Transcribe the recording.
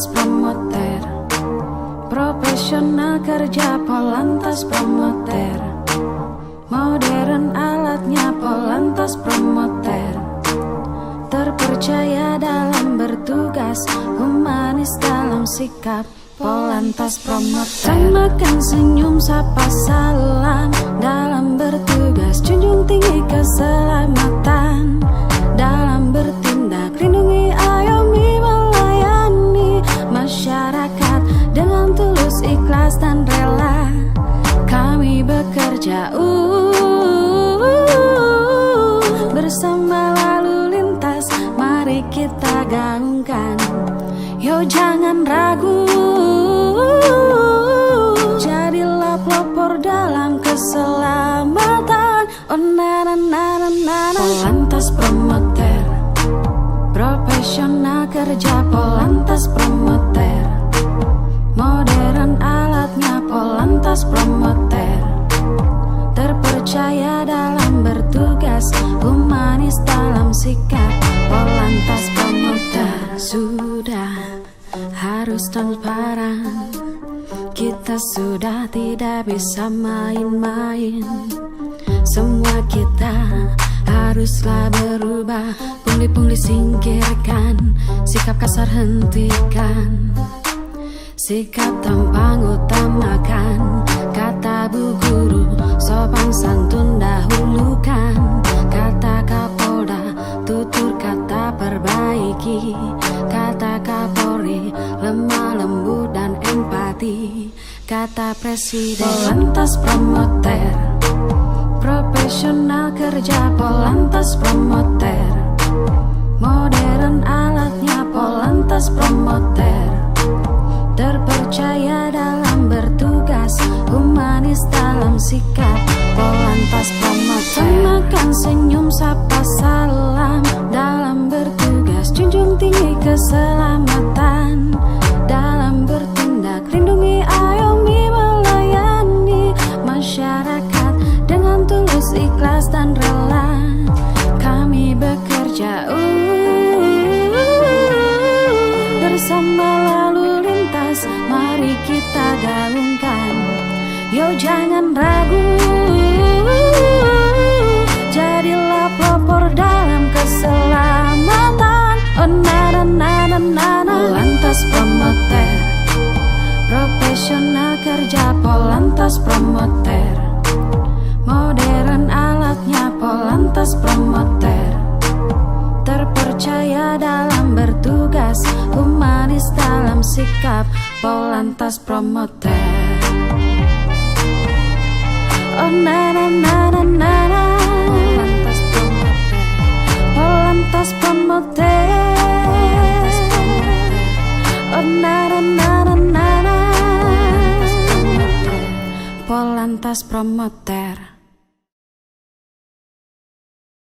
Polantas Promoter, profesional kerja Polantas Promoter, modern alatnya Polantas Promoter, terpercaya dalam bertugas, humanis dalam sikap Polantas Promoter. Samakan senyum, sapa salam dalam bertugas, junjung tinggi keselamatan dalam bertindak, lindungi, ayomi, melayani masyarakat dengan tulus, ikhlas dan rela. Kami bekerja bersama lalu lintas, mari kita gaungkan, yo jangan ragu, jadilah pelopor dalam keselamatan. Oh na na na na na na. Polantas Promoter, profesional kerja Polantas Promoter, modern alatnya Polantas Promoter, terpercaya dalam bertugas, humanis dalam sikap Polantas Promoter. Sudah harus transparan, kita sudah tidak bisa main-main. Semua kita haruslah berubah, pungli-pungli singkirkan, sikap kasar hentikan, sikap tampang utamakan, kata bu guru sopan santun dahulukan, kata Kapolda tutur kata perbaiki, kata Kapolri lemah lembut dan empati, kata Presiden. Polantas Promoter, profesional kerja Polantas Promoter, modern alatnya Polantas Promoter, terpercaya dalam bertugas, humanis dalam sikap Polantas Promoter. Samakan senyum, sapa salam dalam bertugas, junjung tinggi keselamatan dalam bertindak, lindungi, ayomi, melayani masyarakat dengan tulus, ikhlas dan rela. Kami bekerja bersama lalu lintas, mari kita gaungkan, yo jangan ragu, jadilah pelopor dalam keselamatan. Oh na na na na na na. Polantas Promoter, profesional kerja Polantas Promoter, modern alatnya Polantas Promoter, terpercaya dalam bertugas, humanis dalam sikap Polantas Promoter. Oh na na na na na na. Polantas Promoter, Polantas Promoter. Oh na na na na na na. Polantas Promoter.